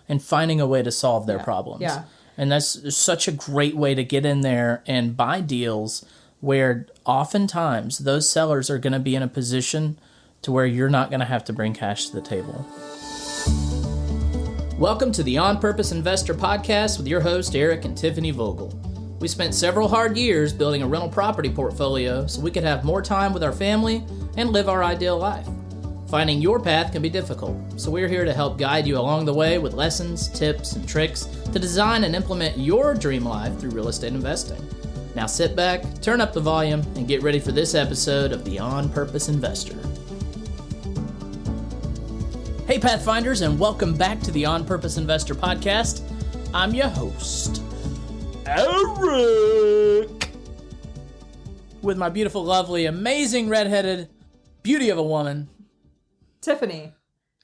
and finding a way to solve their problems. Yeah. And that's such a great way to get in there and buy deals where oftentimes those sellers are going to be in a position to where you're not going to have to bring cash to the table. Welcome to the On Purpose Investor Podcast with your host, Eric and Tiffany Vogel. We spent several hard years building a rental property portfolio so we could have more time with our family and live our ideal life. Finding your path can be difficult, so we're here to help guide you along the way with lessons, tips, and tricks to design and implement your dream life through real estate investing. Now sit back, turn up the volume, and get ready for this episode of the On Purpose Investor. Hey Pathfinders, and welcome back to the On Purpose Investor Podcast. I'm your host, Eric, with my beautiful, lovely, amazing, redheaded beauty of a woman, Tiffany.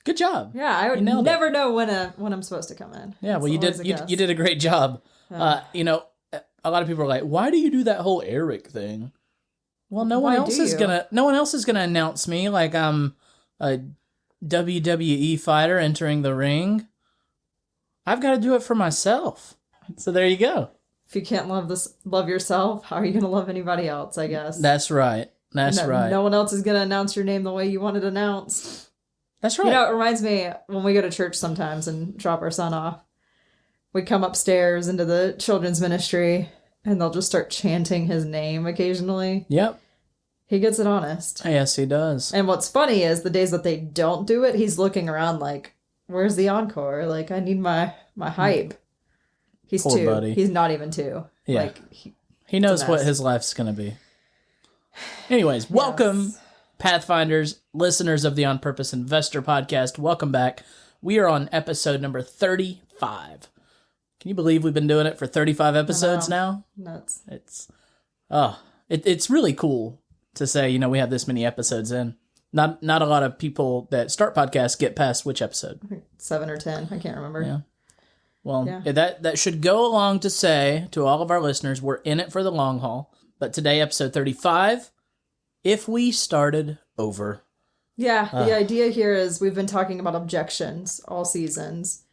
Good job. Yeah, I would never know when I'm supposed to come in. Yeah, well, you did a great job. A lot of people are like, "Why do you do that whole Eric thing?" Well, no one else is gonna announce me like I'm a WWE fighter entering the ring. I've got to do it for myself. So there you go. If you can't love yourself, how are you going to love anybody else, I guess? That's right. Right. No one else is going to announce your name the way you want it announced. That's right. You know, it reminds me when we go to church sometimes and drop our son off. We come upstairs into the children's ministry and they'll just start chanting his name occasionally. Yep. He gets it honest. Yes, he does. And what's funny is the days that they don't do it, he's looking around like, where's the encore? Like, I need my hype. He's Poor 2. buddy. He's not even 2. Yeah. Like, he knows what his life's going to be. Anyways, welcome, Pathfinders, listeners of the On Purpose Investor Podcast. Welcome back. We are on episode number 35. Can you believe we've been doing it for 35 episodes now? Nuts. It's really cool to say, we have this many episodes in. Not a lot of people that start podcasts get past which episode? I think 7 or 10. I can't remember. Yeah. Well, that should go along to say to all of our listeners, we're in it for the long haul. But today, episode 35, if we started over. Yeah, the idea here is we've been talking about objections all seasons.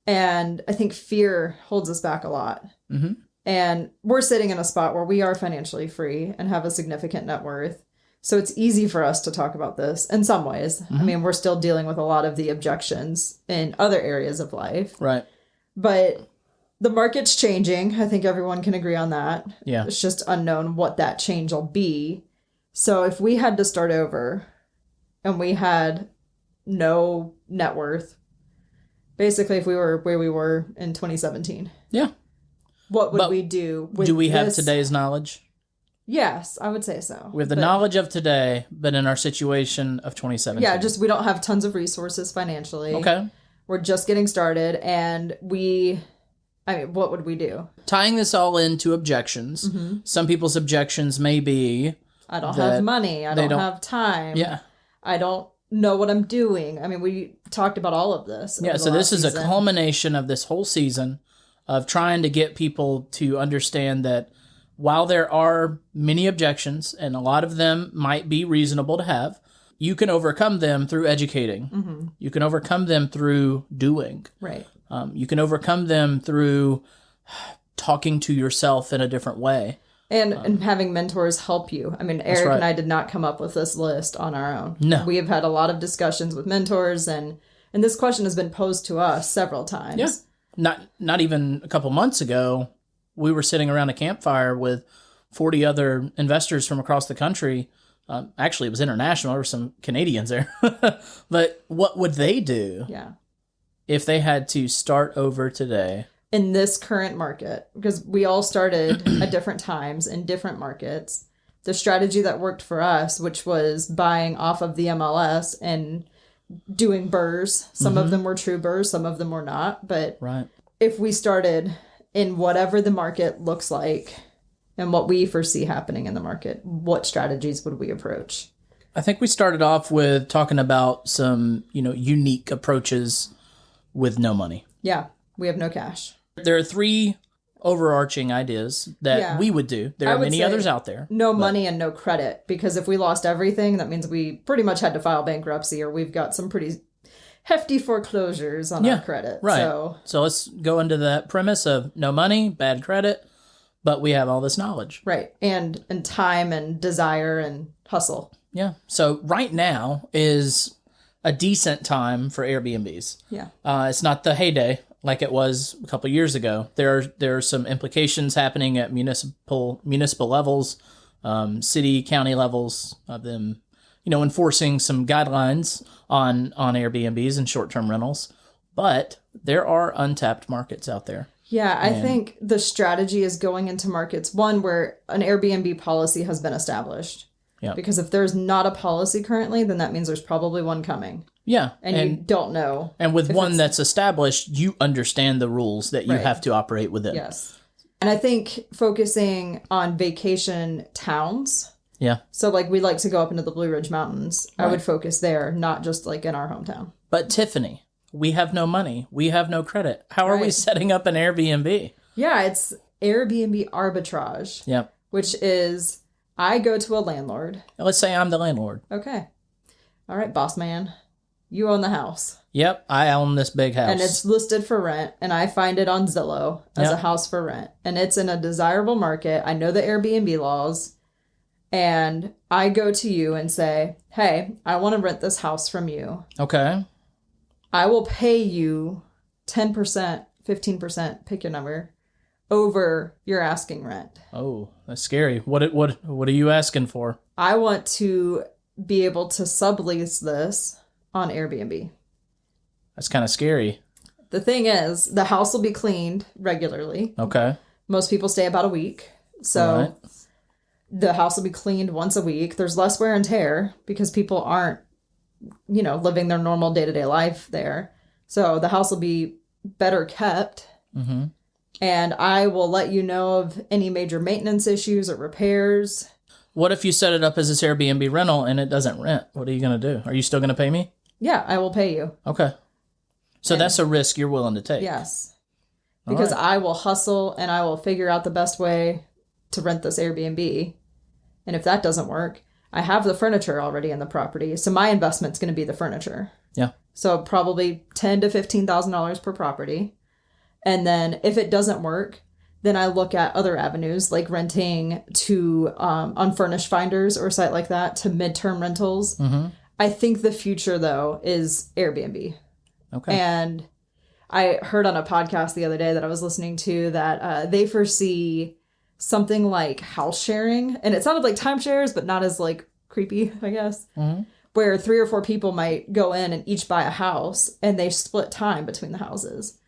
And I think fear holds us back a lot. Mm-hmm. And we're sitting in a spot where we are financially free and have a significant net worth. So it's easy for us to talk about this in some ways. Mm-hmm. I mean, we're still dealing with a lot of the objections in other areas of life. Right. But the market's changing. I think everyone can agree on that. Yeah. It's just unknown what that change will be. So if we had to start over and we had no net worth, basically if we were where we were in 2017. Yeah. What would we do with Do we have today's knowledge? Yes, I would say so. We have the knowledge of today, but in our situation of 2017. Yeah, just we don't have tons of resources financially. Okay. We're just getting started, and what would we do? Tying this all into objections, some people's objections may be... I don't have money. I don't have time. Yeah. I don't know what I'm doing. I mean, we talked about all of this. Yeah, so this is a culmination of this whole season of trying to get people to understand that while there are many objections, and a lot of them might be reasonable to have, you can overcome them through educating. Mm-hmm. You can overcome them through doing. Right. You can overcome them through talking to yourself in a different way. And having mentors help you. I mean, Eric and I did not come up with this list on our own. No. We have had a lot of discussions with mentors, and this question has been posed to us several times. Yeah. Not even a couple months ago, we were sitting around a campfire with 40 other investors from across the country. Actually, it was international. There were some Canadians there. But what would they do if they had to start over today? In this current market, because we all started at different times in different markets. The strategy that worked for us, which was buying off of the MLS and doing BRRRRs. Some of them were true BRRRRs, some of them were not. But if we started in whatever the market looks like and what we foresee happening in the market, what strategies would we approach? I think we started off with talking about some, unique approaches with no money. Yeah, we have no cash. There are 3 overarching ideas that we would do. There are many others out there. No money and no credit, because if we lost everything, that means we pretty much had to file bankruptcy, or we've got some pretty hefty foreclosures on our credit. Right. So let's go into that premise of no money, bad credit, but we have all this knowledge. Right. And time and desire and hustle. Yeah. So right now is a decent time for Airbnbs. Yeah. It's not the heyday like it was a couple of years ago. There are some implications happening at municipal levels, city, county levels of them, enforcing some guidelines on Airbnbs and short-term rentals. But there are untapped markets out there. Yeah, I think the strategy is going into markets, one, where an Airbnb policy has been established. Yeah. Because if there's not a policy currently, then that means there's probably one coming. Yeah. And you don't know. And with one that's established, you understand the rules that you have to operate within. Yes. And I think focusing on vacation towns. Yeah. So we like to go up into the Blue Ridge Mountains. Right. I would focus there, not just in our hometown. But Tiffany, we have no money. We have no credit. How are we setting up an Airbnb? Yeah, it's Airbnb arbitrage. Yep. Which is I go to a landlord. Let's say I'm the landlord. Okay. All right, boss man. You own the house. Yep, I own this big house. And it's listed for rent, and I find it on Zillow as a house for rent. And it's in a desirable market. I know the Airbnb laws. And I go to you and say, hey, I want to rent this house from you. Okay. I will pay you 10%, 15%, pick your number, over your asking rent. Oh, that's scary. What are you asking for? I want to be able to sublease this on Airbnb. That's kind of scary. The thing is, the house will be cleaned regularly. Okay. Most people stay about a week. So the house will be cleaned once a week. There's less wear and tear because people aren't, living their normal day-to-day life there. So the house will be better kept. Mm-hmm. And I will let you know of any major maintenance issues or repairs. What if you set it up as this Airbnb rental and it doesn't rent? What are you going to do? Are you still going to pay me? Yeah, I will pay you. Okay. So that's a risk you're willing to take. Yes. Because I will hustle and I will figure out the best way to rent this Airbnb. And if that doesn't work, I have the furniture already in the property. So my investment's going to be the furniture. Yeah. So probably $10,000 to $15,000 per property. And then if it doesn't work, then I look at other avenues like renting to unfurnished finders or a site like that to midterm rentals. Mm-hmm. I think the future, though, is Airbnb. Okay. And I heard on a podcast the other day that I was listening to that they foresee something like house sharing. And it sounded like timeshares, but not as creepy, I guess. Mm-hmm. Where 3 or 4 people might go in and each buy a house and they split time between the houses.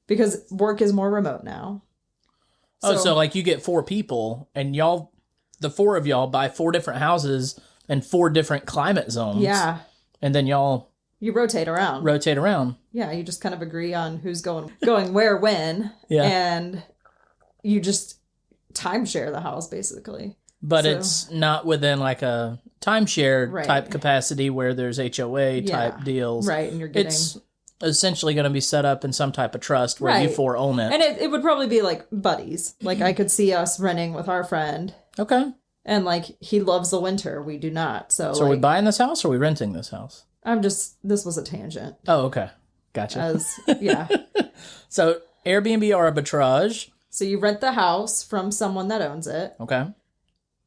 Because work is more remote now. So you get 4 people and the 4 of y'all buy 4 different houses in 4 different climate zones. Yeah. And then you rotate around. Yeah, you just kind of agree on who's going where, when. Yeah. And you just timeshare the house, basically. But it's not within a timeshare type capacity where there's HOA type deals. Right, and you're getting... It's essentially going to be set up in some type of trust where you 4 own it. And it would probably be buddies. I could see us renting with our friend. Okay. And he loves the winter. We do not. So are we buying this house or are we renting this house? This was a tangent. Oh, okay. Gotcha. Yeah. So Airbnb arbitrage. So you rent the house from someone that owns it. Okay.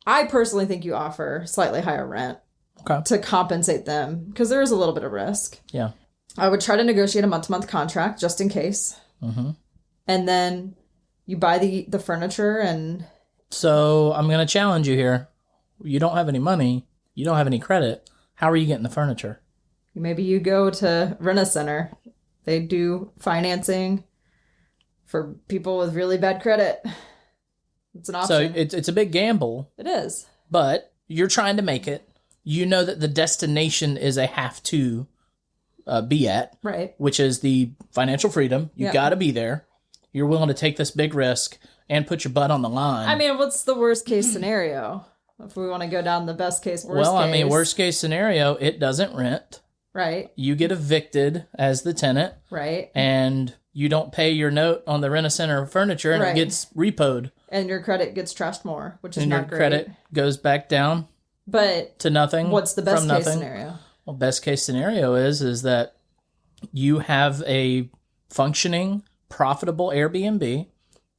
I personally think you offer slightly higher rent. Okay. To compensate them because there is a little bit of risk. Yeah. I would try to negotiate a month-to-month contract just in case. Mm-hmm. And then you buy the furniture and... So I'm going to challenge you here. You don't have any money. You don't have any credit. How are you getting the furniture? Maybe you go to Rent-A-Center. They do financing for people with really bad credit. It's an option. So it's a big gamble. It is. But you're trying to make it. You know that the destination is a have to be at. Right. Which is the financial freedom. You got to be there. You're willing to take this big risk and put your butt on the line. I mean, what's the worst case scenario? If we want to go down the best case, worst case. Worst case scenario, it doesn't rent. Right. You get evicted as the tenant. Right. And you don't pay your note on the Rent-A-Center furniture and it gets repoed. And your credit gets trashed more, which is not great. And your credit goes back down to nothing. What's the best case scenario? Well, best case scenario is that you have a functioning, profitable Airbnb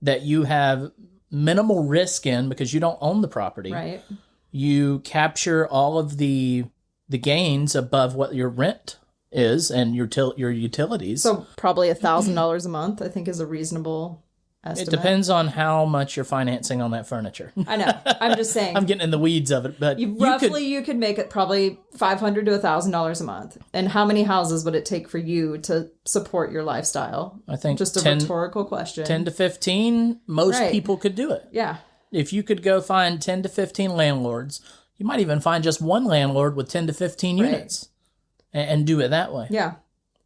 that you have minimal risk in because you don't own the property. Right. You capture all of the gains above what your rent is and your utilities. So probably $1,000 a month, I think, is a reasonable estimate. It depends on how much you're financing on that furniture. I know. I'm just saying. I'm getting in the weeds of it, but you could make it probably $500 to $1,000 a month. And how many houses would it take for you to support your lifestyle? I think just a rhetorical question. 10 to 15, most people could do it. Yeah. If you could go find 10 to 15 landlords, you might even find just one landlord with 10 to 15 units and do it that way. Yeah.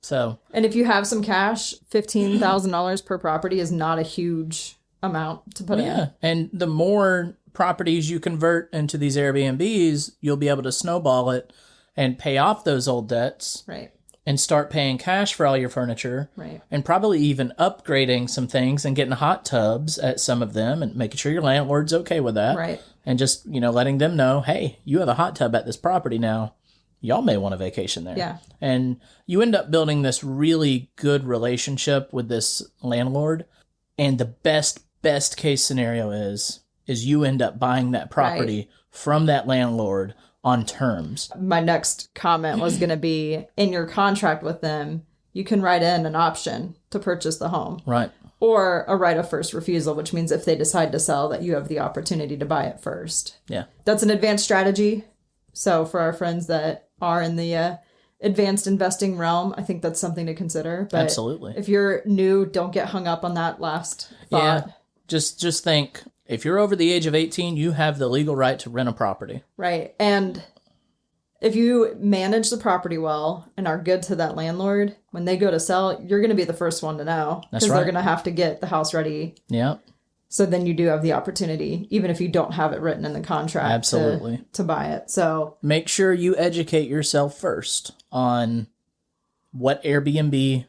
So, and if you have some cash, $15,000 per property is not a huge amount to put in. Yeah, and the more properties you convert into these Airbnbs, you'll be able to snowball it and pay off those old debts. Right. And start paying cash for all your furniture. Right. And probably even upgrading some things and getting hot tubs at some of them and making sure your landlord's okay with that. Right. And just, letting them know, hey, you have a hot tub at this property now. Y'all may want a vacation there. Yeah. And you end up building this really good relationship with this landlord. And the best case scenario is you end up buying that property from that landlord on terms. My next comment was going to be, in your contract with them, you can write in an option to purchase the home. Right. Or a right of first refusal, which means if they decide to sell, that you have the opportunity to buy it first. Yeah. That's an advanced strategy. So for our friends that are in the advanced investing realm, I think that's something to consider. But absolutely. If you're new, don't get hung up on that last thought. Yeah. Just think, if you're over the age of 18, you have the legal right to rent a property. Right. And if you manage the property well and are good to that landlord, when they go to sell, you're going to be the first one to know. Because they're going to have to get the house ready. Yeah. So then you do have the opportunity, even if you don't have it written in the contract, absolutely, to buy it. So make sure you educate yourself first on what Airbnb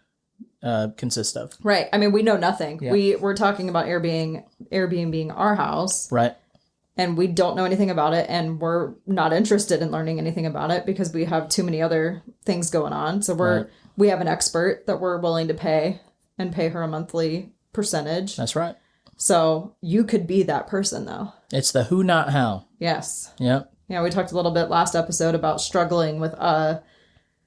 consists of. Right. I mean, we know nothing. Yeah. We're talking about Airbnb our house. Right. And we don't know anything about it, and we're not interested in learning anything about it because we have too many other things going on. So we have an expert that we're willing to pay and pay her a monthly percentage. That's right. So you could be that person, though. It's the who, not how. Yes. Yep. Yeah, we talked a little bit last episode about struggling with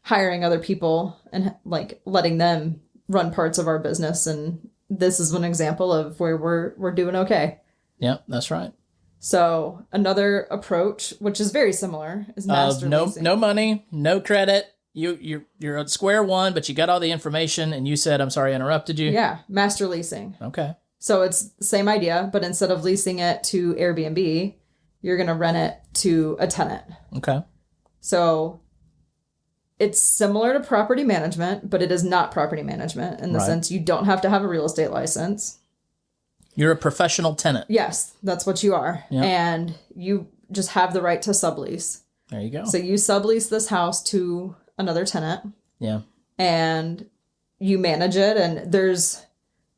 hiring other people and letting them run parts of our business, and this is one example of where we're doing okay. Yep, that's right. So another approach, which is very similar, is master leasing. No money, no credit. You're at square one, but you got all the information, and you said, "I'm sorry, I interrupted you." Yeah, master leasing. Okay. So it's the same idea, but instead of leasing it to Airbnb, you're going to rent it to a tenant. Okay. So it's similar to property management, but it is not property management in the sense you don't have to have a real estate license. You're a professional tenant. Yes, that's what you are. Yep. And you just have the right to sublease. There you go. So you sublease this house to another tenant. Yeah. And you manage it. And there's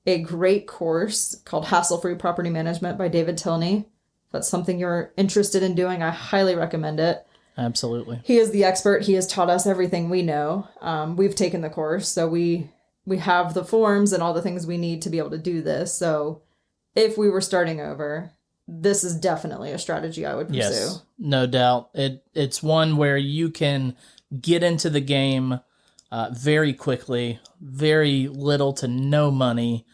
a great course called Hassle-Free Property Management by David Tilney. If that's something you're interested in doing, I highly recommend it. Absolutely. He is the expert. He has taught us everything we know. We've taken the course, so we have the forms and all the things we need to be able to do this. So if we were starting over, this is definitely a strategy I would pursue. Yes, no doubt. It's one where you can get into the game very quickly, very little to no money.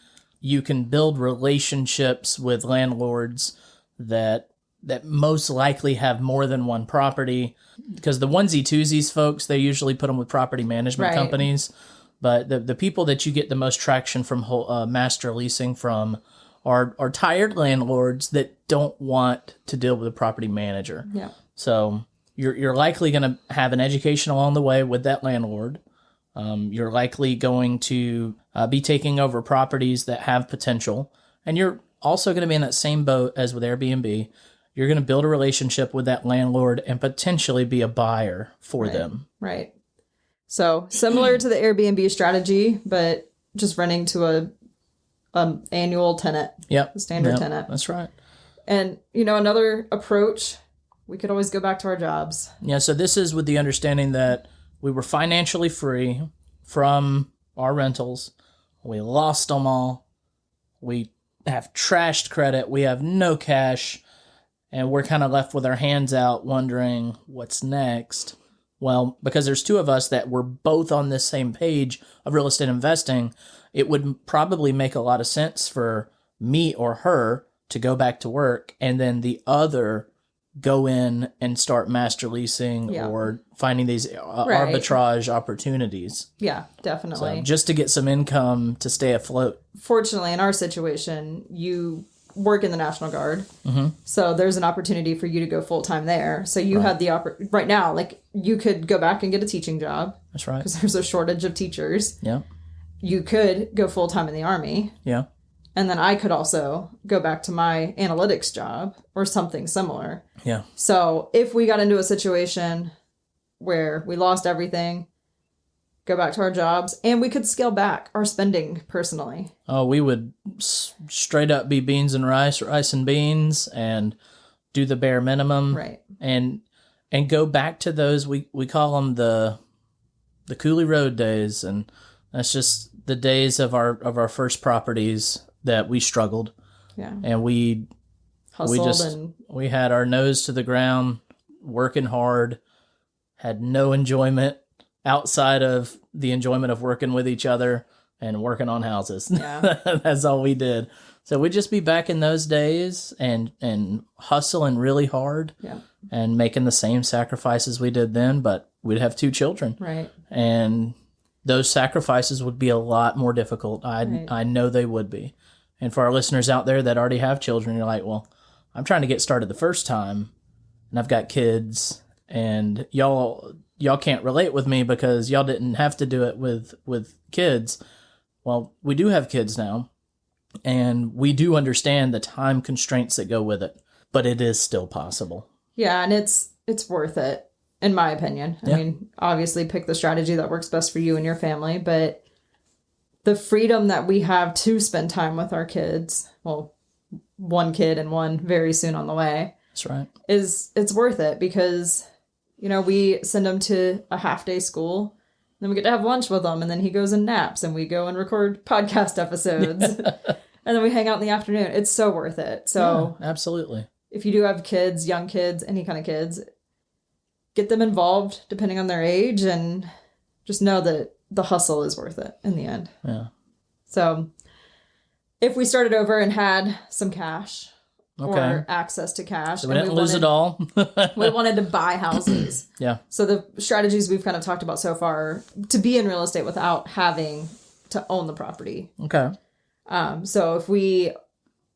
You can build relationships with landlords that most likely have more than one property, because the onesie twosies folks, they usually put them with property management companies. But the people that you get the most traction from master leasing from are tired landlords that don't want to deal with a property manager. Yeah. So you're likely going to have an education along the way with that landlord. You're likely going to be taking over properties that have potential, and you're also going to be in that same boat as with Airbnb. You're going to build a relationship with that landlord and potentially be a buyer for them. Right. So similar to the Airbnb strategy, but just renting to a annual tenant. Yep. A standard tenant. That's right. And, another approach, we could always go back to our jobs. Yeah, so this is with the understanding that we were financially free from our rentals. We lost them all. We have trashed credit. We have no cash. And we're kind of left with our hands out wondering what's next. Well, because there's two of us that were both on this same page of real estate investing, it would probably make a lot of sense for me or her to go back to work and then the other go in and start master leasing or finding these arbitrage opportunities. Yeah, definitely. So just to get some income to stay afloat. Fortunately, in our situation, you work in the National Guard. So there's an opportunity for you to go full time there. So you had the right now, like you could go back and get a teaching job. That's right. Because there's a shortage of teachers. Yeah. You could go full time in the Army. Yeah. And then I could also go back to my analytics job or something similar. Yeah. So if we got into a situation where we lost everything, go back to our jobs, and we could scale back our spending personally. Oh, we would straight up be beans and rice and beans, and do the bare minimum. Right. And go back to those, we call them the Cooley Road days, and that's just the days of our first properties that we struggled. Yeah. And we hustled we had our nose to the ground, working hard, had no enjoyment outside of the enjoyment of working with each other and working on houses. Yeah. That's all we did. So we'd just be back in those days and hustling really hard and making the same sacrifices we did then, but we'd have 2 children. Right. And those sacrifices would be a lot more difficult. I know they would be. And for our listeners out there that already have children, you're like, well, I'm trying to get started the first time and I've got kids, and y'all can't relate with me because y'all didn't have to do it with kids. Well, we do have kids now, and we do understand the time constraints that go with it, but it is still possible. Yeah, and it's worth it, in my opinion. I mean, obviously pick the strategy that works best for you and your family, but the freedom that we have to spend time with our kids, well, 1 kid and 1 very soon on the way. That's right. It's worth it because, you know, we send him to a half-day school, then we get to have lunch with him, and then he goes and naps, and we go and record podcast episodes, and then we hang out in the afternoon. It's so worth it. So yeah, absolutely. If you do have kids, young kids, any kind of kids, get them involved depending on their age, and just know that the hustle is worth it in the end. Yeah. So if we started over and had some cash or access to cash, so we didn't lose it all. We wanted to buy houses. Yeah. So the strategies we've kind of talked about so far to be in real estate without having to own the property. Okay. So if we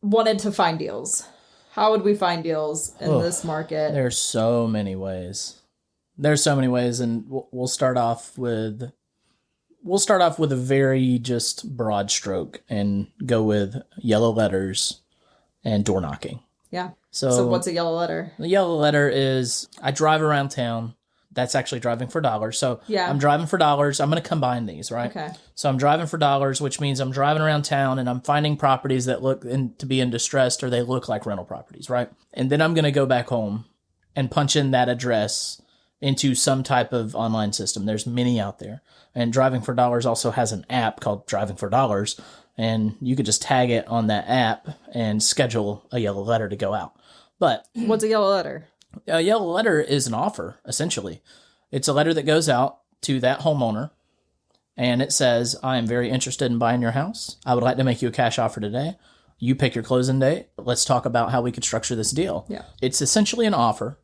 wanted to find deals, how would we find deals in this market? There's so many ways. And we'll start off with a very just broad stroke and go with yellow letters and door knocking. Yeah. So what's a yellow letter? The yellow letter is I drive around town. That's actually driving for dollars. So I'm driving for dollars. I'm going to combine these, right? Okay. So I'm driving for dollars, which means I'm driving around town and I'm finding properties that look to be in distress, or they look like rental properties, right? And then I'm going to go back home and punch in that address into some type of online system. There's many out there. And Driving for Dollars also has an app called Driving for Dollars, and you could just tag it on that app and schedule a yellow letter to go out. But what's a yellow letter? A yellow letter is an offer, essentially. It's a letter that goes out to that homeowner, and it says, I am very interested in buying your house. I would like to make you a cash offer today. You pick your closing date. Let's talk about how we could structure this deal. Yeah. It's essentially an offer,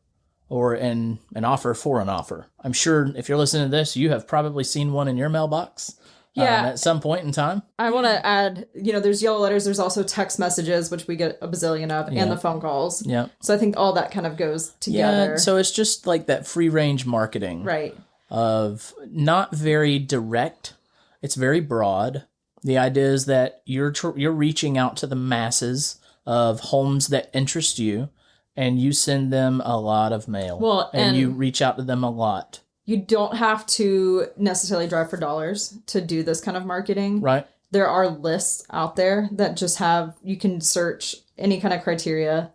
or an offer for an offer. I'm sure if you're listening to this, you have probably seen one in your mailbox at some point in time. I want to add, there's yellow letters. There's also text messages, which we get a bazillion of, and the phone calls. Yeah. So I think all that kind of goes together. Yeah, so it's just like that free range marketing. Right. Of not very direct. It's very broad. The idea is that you're reaching out to the masses of homes that interest you, and you send them a lot of mail. Well, and you reach out to them a lot. You don't have to necessarily drive for dollars to do this kind of marketing. Right. There are lists out there that just you can search any kind of criteria.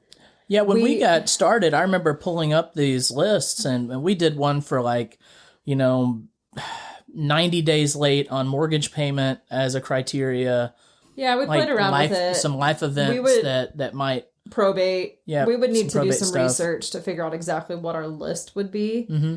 Yeah, when we got started, I remember pulling up these lists, and we did one for 90 days late on mortgage payment as a criteria. Yeah, we played around with it. Some life events that might... Probate. Yeah, we would need to do some stuff. research to figure out exactly what our list would be. Mm-hmm.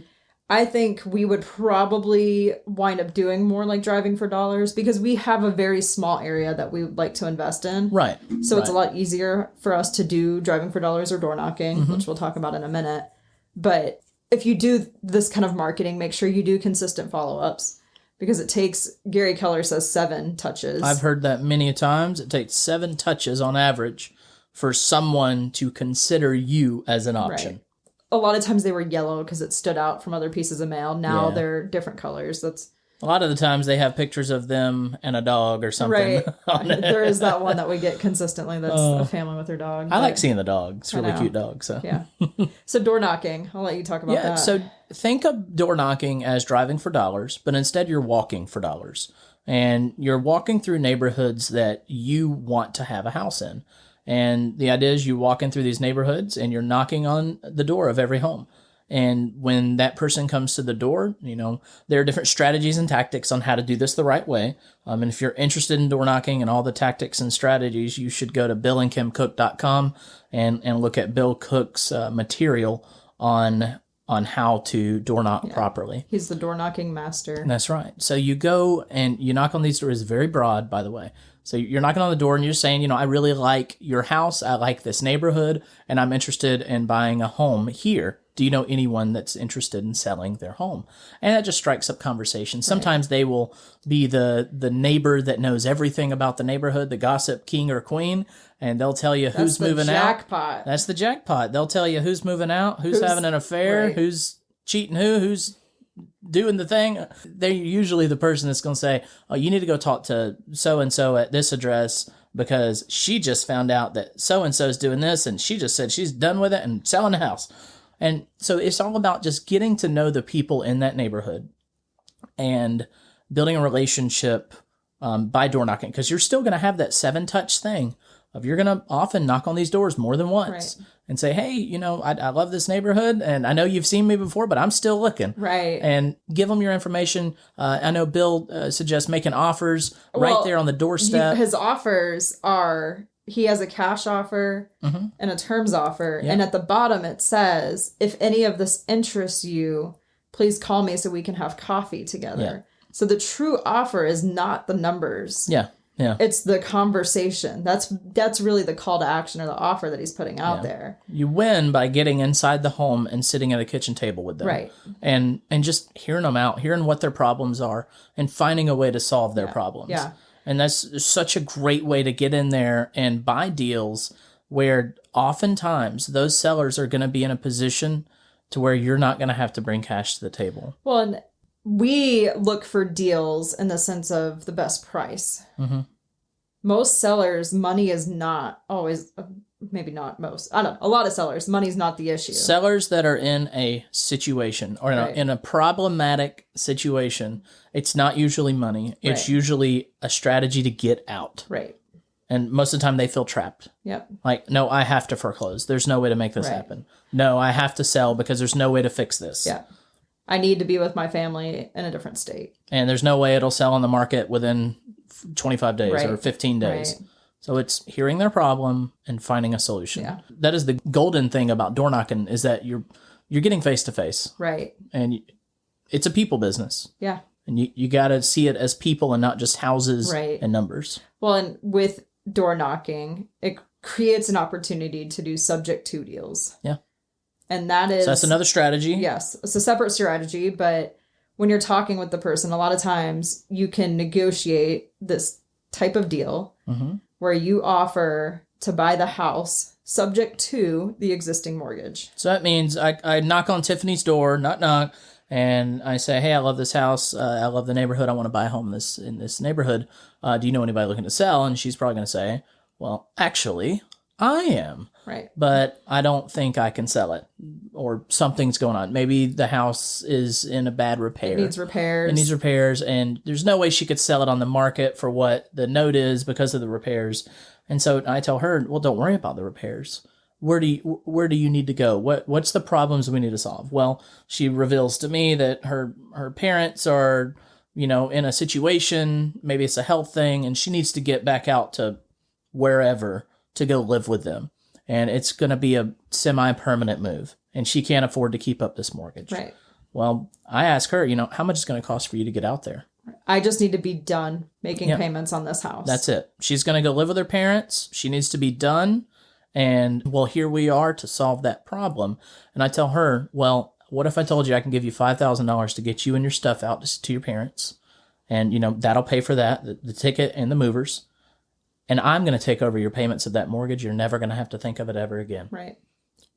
I think we would probably wind up doing more like driving for dollars because we have a very small area that we would like to invest in. Right. So it's a lot easier for us to do driving for dollars or door knocking, which we'll talk about in a minute. But if you do this kind of marketing, make sure you do consistent follow-ups because it takes, Gary Keller says, 7 touches. I've heard that many times. It takes 7 touches on average for someone to consider you as an option. Right. A lot of times they were yellow because it stood out from other pieces of mail. Now they're different colors. That's a lot of the times they have pictures of them and a dog or something. Right. There is that one that we get consistently. That's a family with their dog. I like seeing the dog. It's a really cute dog. So yeah. So door knocking. I'll let you talk about that. So think of door knocking as driving for dollars, but instead you're walking for dollars. And you're walking through neighborhoods that you want to have a house in. And the idea is you walk in through these neighborhoods and you're knocking on the door of every home. And when that person comes to the door, there are different strategies and tactics on how to do this the right way. And if you're interested in door knocking and all the tactics and strategies, you should go to billandkimcook.com and look at Bill Cook's material on how to door knock properly. He's the door knocking master. That's right. So you go and you knock on these doors, very broad, by the way. So you're knocking on the door and you're saying, I really like your house. I like this neighborhood and I'm interested in buying a home here. Do you know anyone that's interested in selling their home? And that just strikes up conversation. Sometimes they will be the neighbor that knows everything about the neighborhood, the gossip king or queen, and they'll tell you who's moving out. That's the jackpot. They'll tell you who's moving out, who's having an affair, who's cheating who's doing the thing. They're usually the person that's going to say, oh, you need to go talk to so-and-so at this address because she just found out that so-and-so is doing this and she just said she's done with it and selling the house. And so it's all about just getting to know the people in that neighborhood and building a relationship by door knocking, because you're still going to have that 7-touch thing of you're going to often knock on these doors more than once and say, hey, I love this neighborhood and I know you've seen me before, but I'm still looking. Right. And give them your information. I know Bill suggests making offers right there on the doorstep. His offers are... He has a cash offer and a terms offer. Yeah. And at the bottom it says, if any of this interests you, please call me so we can have coffee together. Yeah. So the true offer is not the numbers. Yeah. Yeah. It's the conversation. That's really the call to action or the offer that he's putting out there. You win by getting inside the home and sitting at a kitchen table with them. Right. And just hearing them out, hearing what their problems are and finding a way to solve their problems. Yeah. And that's such a great way to get in there and buy deals where oftentimes those sellers are going to be in a position to where you're not going to have to bring cash to the table. Well, and we look for deals in the sense of the best price. Mm-hmm. Most sellers, money is not always, maybe not most. I don't know. A lot of sellers, money's not the issue. Sellers that are in a situation or in a problematic situation, it's not usually money. It's usually a strategy to get out. Right. And most of the time they feel trapped. Yep. Like, no, I have to foreclose. There's no way to make this happen. No, I have to sell because there's no way to fix this. Yeah. I need to be with my family in a different state. And there's no way it'll sell on the market within 25 days or 15 days. Right. So it's hearing their problem and finding a solution. Yeah. That is the golden thing about door knocking, is that you're getting face to face. Right. And it's a people business. Yeah. And you got to see it as people and not just houses and numbers. Well, and with door knocking, it creates an opportunity to do subject to deals. Yeah. And that is... So that's another strategy. Yes. It's a separate strategy, but when you're talking with the person, a lot of times you can negotiate this type of deal where you offer to buy the house subject to the existing mortgage. So that means I knock on Tiffany's door, knock, and I say, hey, I love this house. I love the neighborhood. I want to buy a home in this neighborhood. Do you know anybody looking to sell? And she's probably going to say, well, actually, I am. Right. But I don't think I can sell it, or something's going on. Maybe the house is in a bad repair. It needs repairs. And there's no way she could sell it on the market for what the note is because of the repairs. And so I tell her, well, don't worry about the repairs. Where do you need to go? What's the problems we need to solve? Well, she reveals to me that her parents are, in a situation, maybe it's a health thing, and she needs to get back out to wherever to go live with them. And it's going to be a semi-permanent move. And she can't afford to keep up this mortgage. Right. Well, I ask her, how much is it going to cost for you to get out there? I just need to be done making payments on this house. That's it. She's going to go live with her parents. She needs to be done. And, well, here we are to solve that problem. And I tell her, well, what if I told you I can give you $5,000 to get you and your stuff out to your parents? And, that'll pay for that, the ticket and the movers. And I'm going to take over your payments of that mortgage. You're never going to have to think of it ever again. Right.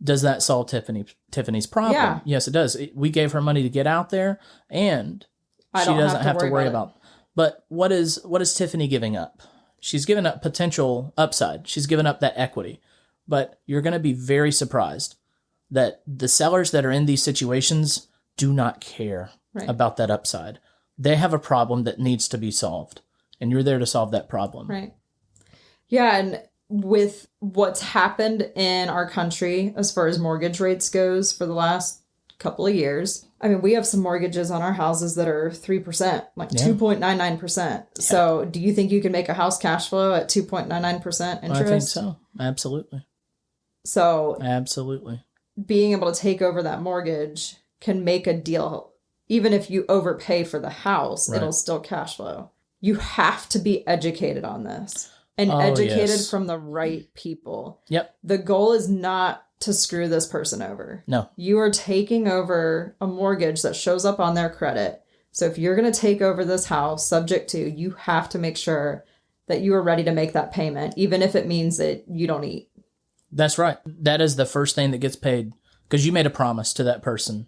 Does that solve Tiffany's problem? Yeah. Yes, it does. We gave her money to get out there, and she doesn't have to worry about. But what is Tiffany giving up? She's given up potential upside. She's given up that equity. But you're going to be very surprised that the sellers that are in these situations do not care about that upside. They have a problem that needs to be solved, and you're there to solve that problem. Right. Yeah, and with what's happened in our country as far as mortgage rates goes for the last couple of years, I mean, we have some mortgages on our houses that are 3%, like 2.99%. Yeah. So do you think you can make a house cash flow at 2.99% interest? I think so. Absolutely. So absolutely. Being able to take over that mortgage can make a deal. Even if you overpay for the house, it'll still cash flow. You have to be educated on this. And educated from the right people. Yep. The goal is not to screw this person over. No. You are taking over a mortgage that shows up on their credit. So if you're going to take over this house subject to, you have to make sure that you are ready to make that payment, even if it means that you don't eat. That's right. That is the first thing that gets paid because you made a promise to that person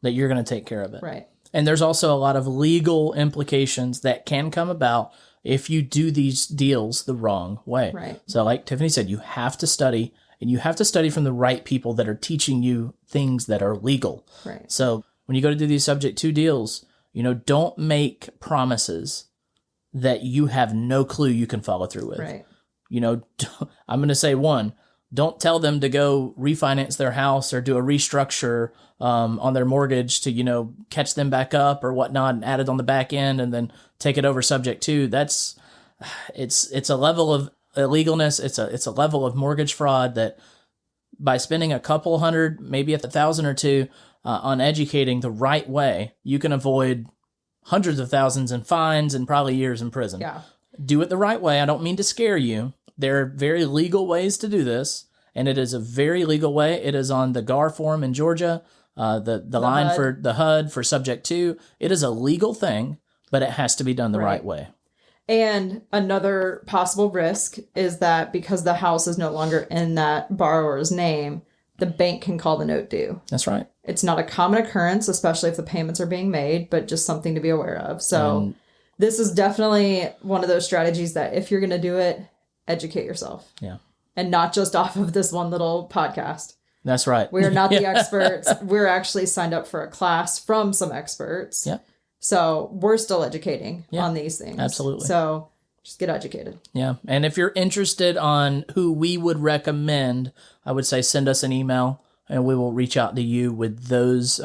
that you're going to take care of it. Right. And there's also a lot of legal implications that can come about if you do these deals the wrong way. Right. So like Tiffany said, you have to study, and you have to study from the right people that are teaching you things that are legal. Right. So when you go to do these subject to deals, don't make promises that you have no clue you can follow through with. Right. I'm going to say one, don't tell them to go refinance their house or do a restructure on their mortgage to, catch them back up or whatnot and add it on the back end and then take it over subject to. It's a level of illegalness. It's a level of mortgage fraud that by spending a couple hundred, maybe $1,000 or $2 on educating the right way, you can avoid hundreds of thousands in fines and probably years in prison. Yeah. Do it the right way. I don't mean to scare you. There are very legal ways to do this, and it is a very legal way. It is on the GAR form in Georgia, the line HUD. For the HUD for subject to. It is a legal thing, but it has to be done the right way. And another possible risk is that because the house is no longer in that borrower's name, the bank can call the note due. That's right. It's not a common occurrence, especially if the payments are being made, but just something to be aware of. So this is definitely one of those strategies that if you're going to do it, educate yourself. Yeah. And not just off of this one little podcast. That's right. We're not the experts. We're actually signed up for a class from some experts. Yeah. So we're still educating on these things. Absolutely. So just get educated. Yeah. And if you're interested on who we would recommend, I would say send us an email and we will reach out to you with those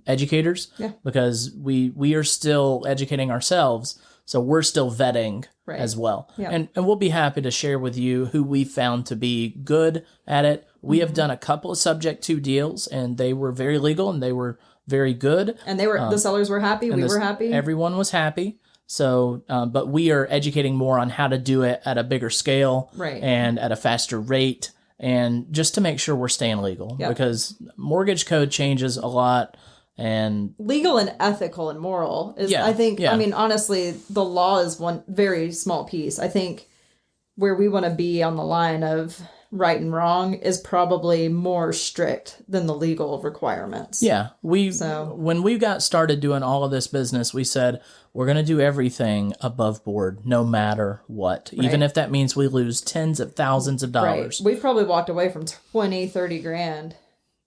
educators. Yeah. Because we are still educating ourselves. So we're still vetting as well. Yeah. And we'll be happy to share with you who we found to be good at it. We have done a couple of subject to deals and they were very legal and they were very good. And they were the sellers were happy. We were happy. Everyone was happy. So, but we are educating more on how to do it at a bigger scale and at a faster rate. And just to make sure we're staying legal because mortgage code changes a lot. And legal and ethical and moral is, I think, I mean, honestly, the law is one very small piece. I think where we want to be on the line of right and wrong is probably more strict than the legal requirements. Yeah. When we got started doing all of this business, we said, we're going to do everything above board, no matter what, even if that means we lose tens of thousands of dollars. We've probably walked away from 20, 30 grand.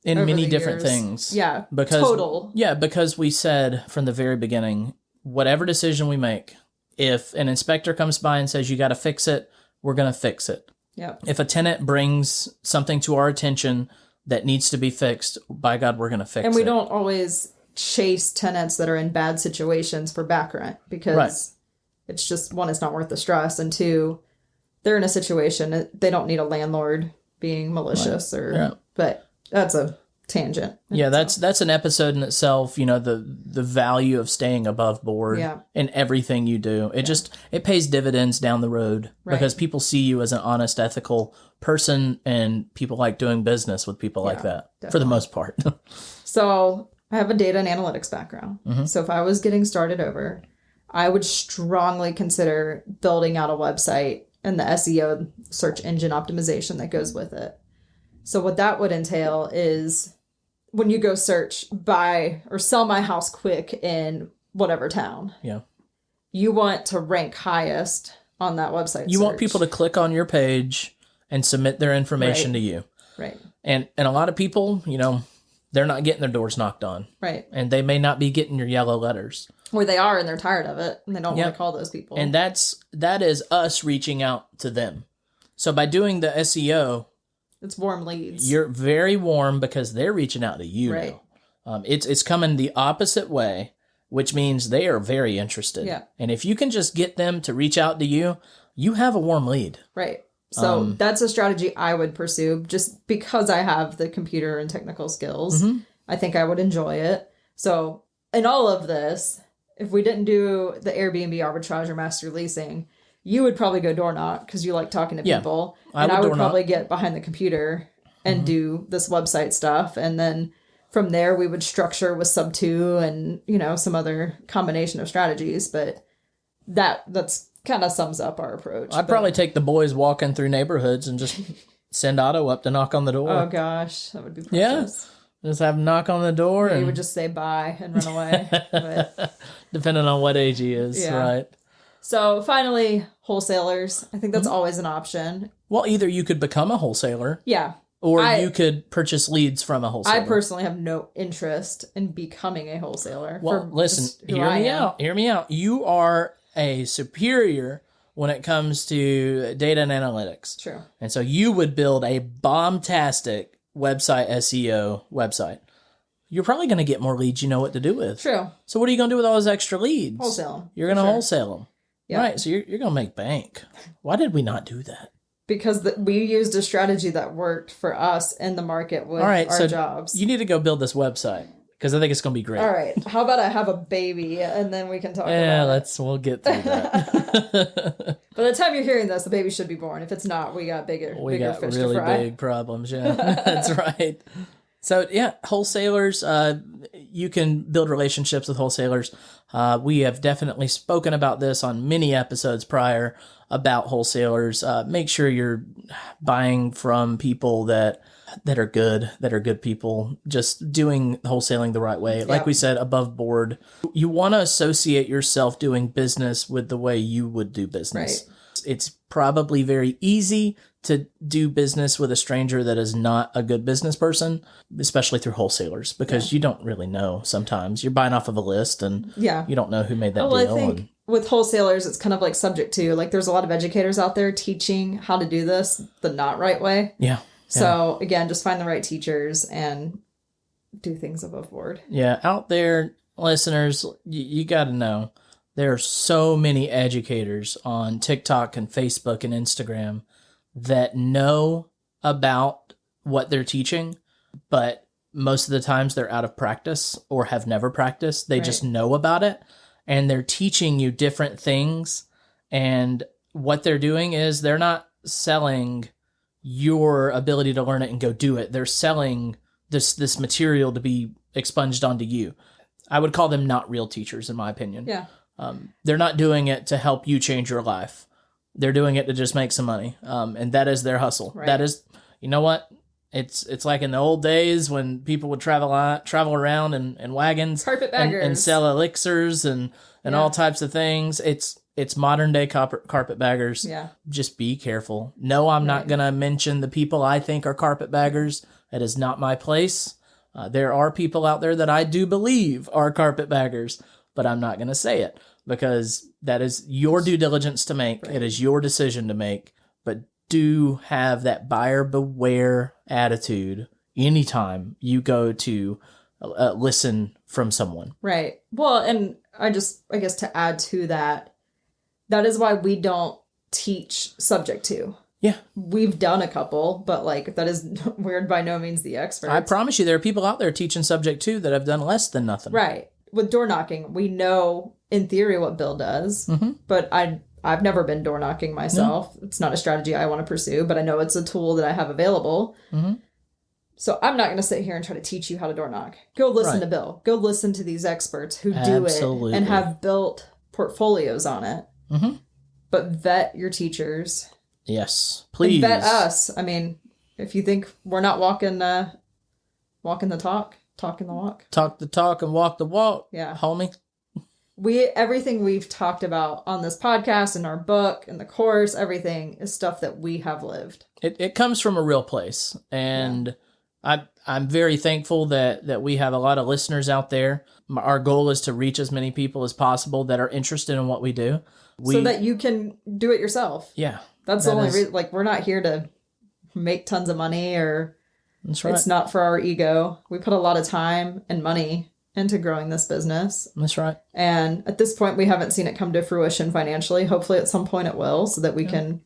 In many different things. Yeah. Total. Yeah, because we said from the very beginning, whatever decision we make, if an inspector comes by and says you got to fix it, we're going to fix it. Yeah. If a tenant brings something to our attention that needs to be fixed, by God, we're going to fix it. And we don't always chase tenants that are in bad situations for back rent because it's just, one, it's not worth the stress, and two, they're in a situation, they don't need a landlord being malicious but that's a tangent. Yeah, that's an episode in itself, the value of staying above board in everything you do. It pays dividends down the road because people see you as an honest, ethical person, and people like doing business with people like that for the most part. So I have a data and analytics background. So if I was getting started over, I would strongly consider building out a website and the SEO, search engine optimization, that goes with it. So what that would entail is when you go search buy or sell my house quick in whatever town, you want to rank highest on that website. You want people to click on your page and submit their information to you. Right. And a lot of people, they're not getting their doors knocked on. Right. And they may not be getting your yellow letters. Or they are, and they're tired of it, and they don't want to call those people. And that is us reaching out to them. So by doing the SEO, it's warm leads. You're very warm because they're reaching out to you now. It's coming the opposite way, which means they are very interested. Yeah. And if you can just get them to reach out to you, you have a warm lead. Right. So that's a strategy I would pursue just because I have the computer and technical skills. I think I would enjoy it. So in all of this, if we didn't do the Airbnb arbitrage or master leasing, you would probably go door knock because you like talking to people. And I would probably get behind the computer and do this website stuff. And then from there, we would structure with sub 2 and, some other combination of strategies. But that's kind of sums up our approach. I'd probably take the boys walking through neighborhoods and just send Otto up to knock on the door. Oh, gosh. That would be precious. Just have him knock on the door. Yeah, he would just say bye and run away. But, depending on what age he is, right? So finally, wholesalers. I think that's always an option. Well, either you could become a wholesaler. Yeah. Or you could purchase leads from a wholesaler. I personally have no interest in becoming a wholesaler. Well, listen, hear me out. Hear me out. You are a superior when it comes to data and analytics. True. And so you would build a bomb-tastic website SEO website. You're probably going to get more leads you know what to do with. True. So what are you going to do with all those extra leads? Wholesale them. You're going to wholesale them. Yep. Right, so you're going to make bank. Why did we not do that? Because we used a strategy that worked for us in the market with our jobs. You need to go build this website because I think it's going to be great. All right. How about I have a baby and then we can talk about it. We'll get through that. By the time you're hearing this, the baby should be born. If it's not, we got bigger fish to fry. We got really big problems, That's right. So, wholesalers, you can build relationships with wholesalers. We have definitely spoken about this on many episodes prior about wholesalers. Make sure you're buying from people that are good people, just doing wholesaling the right way. Like we said, above board. You want to associate yourself doing business with the way you would do business. Right. It's probably very easy to do business with a stranger that is not a good business person, especially through wholesalers, because you don't really know sometimes. You're buying off of a list and you don't know who made that deal. I think with wholesalers, it's kind of like subject to, like there's a lot of educators out there teaching how to do this the not right way. Yeah. So again, just find the right teachers and do things above board. Yeah. Out there, listeners, you got to know there are so many educators on TikTok and Facebook and Instagram that know about what they're teaching, but most of the times they're out of practice or have never practiced. They just know about it and they're teaching you different things. And what they're doing is they're not selling your ability to learn it and go do it. They're selling this material to be expunged onto you. I would call them not real teachers, in my opinion. Yeah. They're not doing it to help you change your life. They're doing it to just make some money. And that is their hustle. Right. That is, you know what? It's like in the old days when people would travel around in wagons and sell elixirs and all types of things. It's modern day carpetbaggers. Yeah. Just be careful. No, I'm not going to mention the people I think are carpetbaggers. That is not my place. There are people out there that I do believe are carpetbaggers, but I'm not going to say it because that is your due diligence to make. Right. It is your decision to make, but do have that buyer beware attitude anytime you go to listen from someone. Right. Well, and I guess to add to that, that is why we don't teach subject to. Yeah. We've done a couple, but like that is we're by no means the experts. I promise you there are people out there teaching subject to that have done less than nothing. Right. With door knocking, we know in theory what Bill does, but I've never been door knocking myself. No. It's not a strategy I want to pursue, but I know it's a tool that I have available. So I'm not going to sit here and try to teach you how to door knock. Go listen to Bill. Go listen to these experts who do it and have built portfolios on it. But vet your teachers. Yes, please. And vet us. I mean, if you think we're not walking the talk, talking the walk. Talk the talk and walk the walk. Yeah. Homie. Everything we've talked about on this podcast and our book and the course, everything is stuff that we have lived. It comes from a real place. And I'm very thankful that we have a lot of listeners out there. Our goal is to reach as many people as possible that are interested in what we do. So that you can do it yourself. Yeah. That's the only reason. Like, we're not here to make tons of money or that's right. It's not for our ego. We put a lot of time and money into growing this business. That's right. And at this point, we haven't seen it come to fruition financially. Hopefully at some point it will so that we can,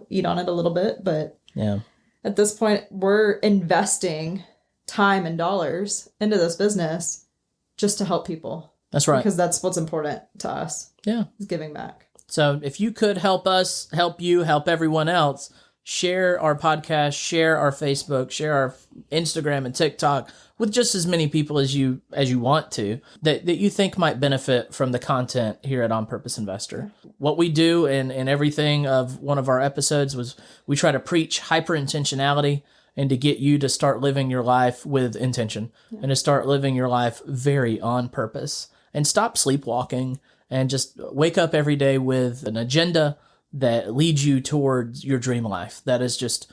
eat on it a little bit. But at this point, we're investing time and dollars into this business just to help people. That's right. Because that's what's important to us. Yeah. Is giving back. So if you could help us, help you, help everyone else, share our podcast, share our Facebook, share our Instagram and TikTok with just as many people as you want to, that you think might benefit from the content here at On Purpose Investor. What we do in everything of one of our episodes was we try to preach hyper-intentionality and to get you to start living your life with intention and to start living your life very on purpose and stop sleepwalking and just wake up every day with an agenda that leads you towards your dream life. That is just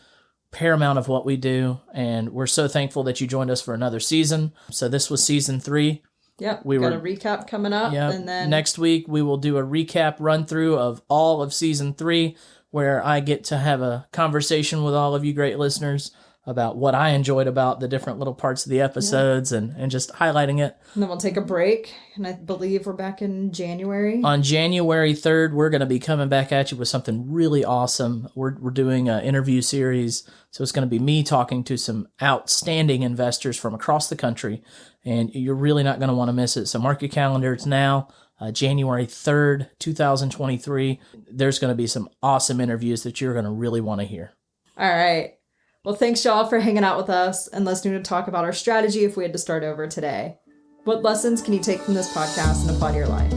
paramount of what we do. And we're so thankful that you joined us for another season. So this was season 3. Yep. We got a recap coming up. Yeah. And then next week we will do a recap run through of all of season 3, where I get to have a conversation with all of you great listeners about what I enjoyed about the different little parts of the episodes and just highlighting it. And then we'll take a break. And I believe we're back in January. On January 3rd, we're going to be coming back at you with something really awesome. We're doing an interview series. So it's going to be me talking to some outstanding investors from across the country. And you're really not going to want to miss it. So mark your calendars now. January 3rd, 2023. There's going to be some awesome interviews that you're going to really want to hear. All right. Well, thanks, y'all, for hanging out with us and listening to talk about our strategy if we had to start over today. What lessons can you take from this podcast and apply to your life?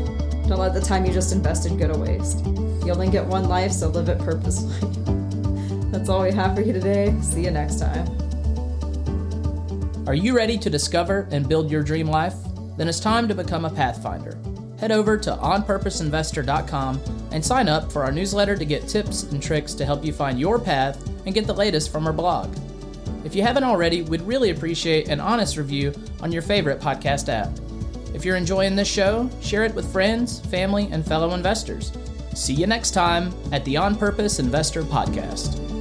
Don't let the time you just invested go to waste. You only get one life, so live it purposefully. That's all we have for you today. See you next time. Are you ready to discover and build your dream life? Then it's time to become a Pathfinder. Head over to onpurposeinvestor.com and sign up for our newsletter to get tips and tricks to help you find your path and get the latest from our blog. If you haven't already, we'd really appreciate an honest review on your favorite podcast app. If you're enjoying this show, share it with friends, family, and fellow investors. See you next time at the On Purpose Investor Podcast.